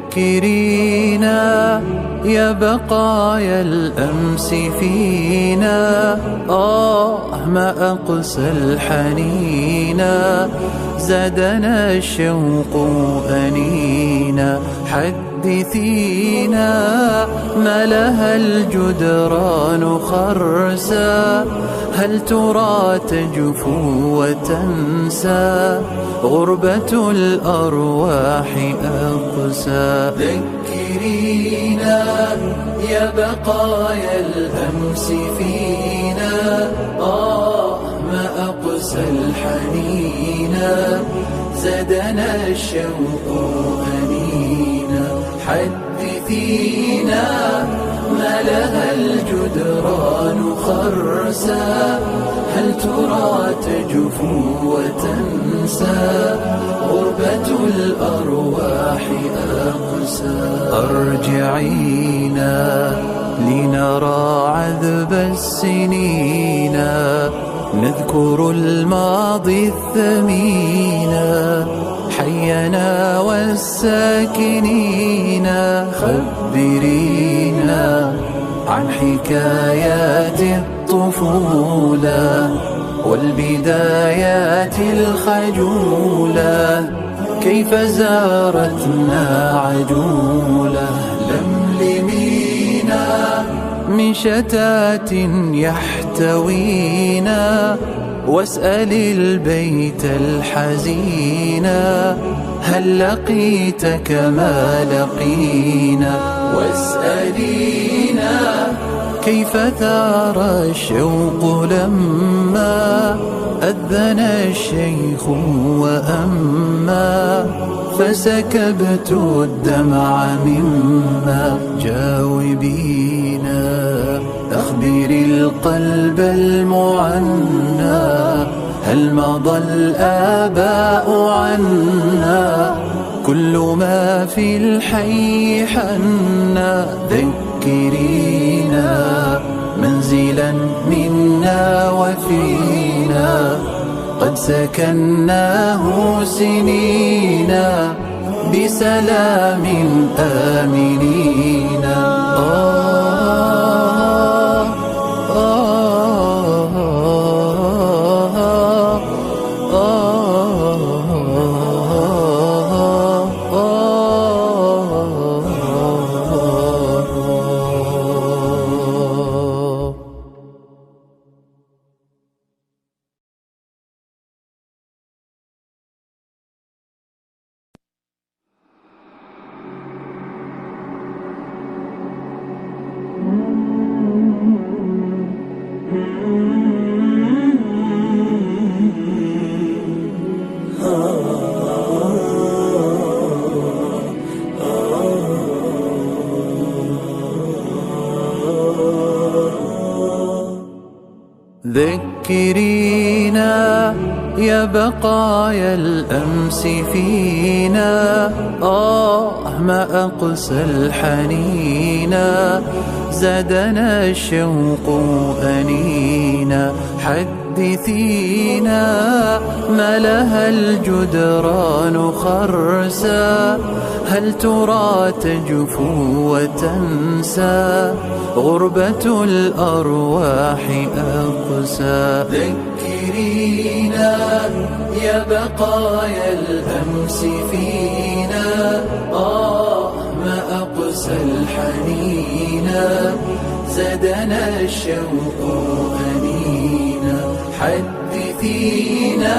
ذكرينا يا بقايا الأمس فينا، ما أقسى الحنينا، زادنا الشوق أنينا. حدثينا ما لها الجدران خرسا، هل ترى تجفو وتنسى؟ غربة الأرواح أقسى. ذكرينا يا بقايا الأمس فينا، ما أقسى الحنينا، زادنا الشوق أنينا. حدثينا ما لها الجدران خرسا، هل ترى تجفو وتنسى؟ غربة الأرواح أقسى. أرجعينا لنرى عذب السنين، نذكر الماضي الثمين، حينا والساكنين. خبرينا عن حكايات الطفولة والبدايات الخجولة، كيف زارتنا عجولة. لملمينا من شتات يحتوينا، واسأل البيت الحزينا، هل لقيت كما لقينا؟ واسألينا كيف ثار الشوق لما أذن الشيخ وأما، فسكبت الدمع مما. جاوبينا أخبري القلب المعنى، هل مضى الآباء عنا؟ كل ما في الحي حنا. ذكرينا منزلا منا وفينا، قد سكناه سنينا، بسلام آمنين. ذكرينا يا بقايا الأمس فينا، ما أقسى الحنينا، زادنا الشوق أنينا. حدثينا ما لها الجدران خرسا، هل ترى تجفو وتنسى؟ غربة الأرواح أقسى. ذكرينا يا بقايا الأمس فينا، ما أقسى الحنينا، زادنا الشوق أنينا. حدثينا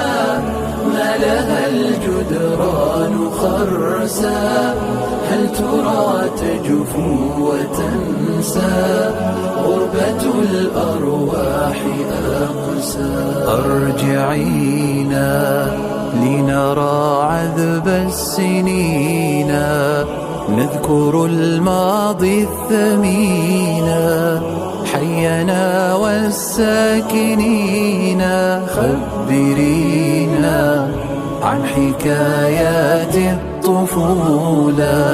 ما لها الجدران خرسا، هل ترى تجفو وتنسى؟ غربة الأرواح أقسى. أرجعينا لنرى عذب السنين، نذكر الماضي الثمين، حينا والساكنين. خبرينا عن حكايات الطفولة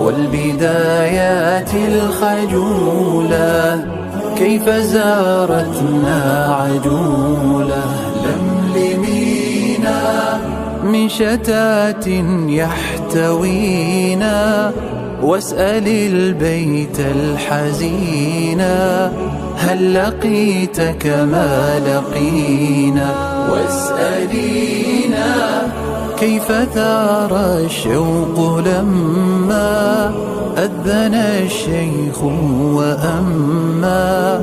والبدايات الخجولة، كيف زارتنا عجولة. لملمينا من شتات يحتوينا، واسأل البيت الحزينا هل لقيت كما لقينا. واسألينا كيف ثار الشوق لما أذن الشيخ وأما،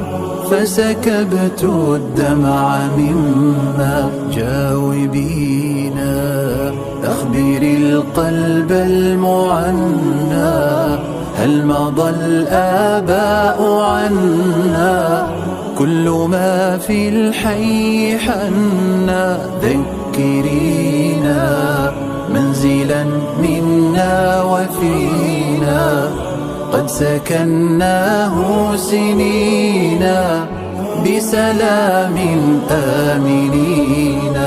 فسكبت الدمع مما. جاوبينا أخبري القلب المعنى هل مضى الآباء عنا، كل ما في الحي حنا. ذكرينا منزلا منا وفينا، قد سكناه سنينا بسلام آمنين.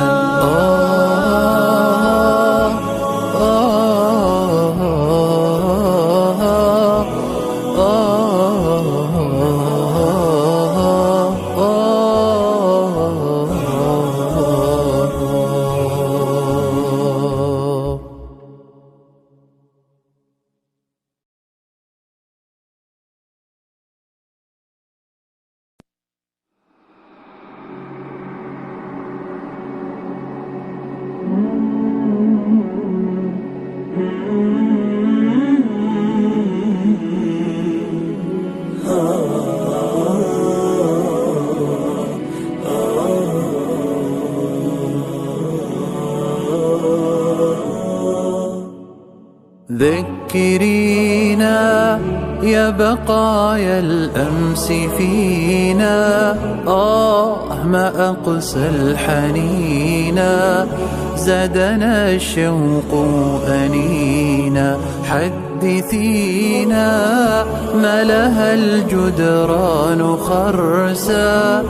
ذكرينا يا بقايا الأمس فينا، ما أقسى الحنينا، زادنا الشوق أنينا. حدثينا ما لها الجدران خرسا،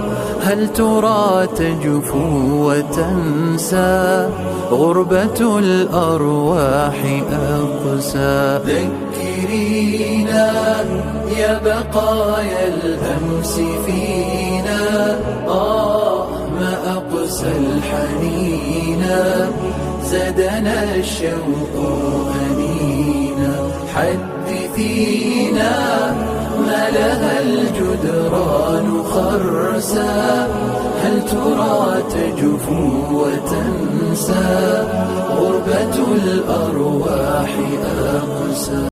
هل ترى تجفو وتنسى، غربة الأرواح أقسى. ذكرينا يا بقايا الأمس فينا، ما أقسى الحنينا، زادنا الشوق أنينا. حدثينا ما لها الجدران خرسا، هل ترى تجفو وتنسى، غربة الأرواح أقسى.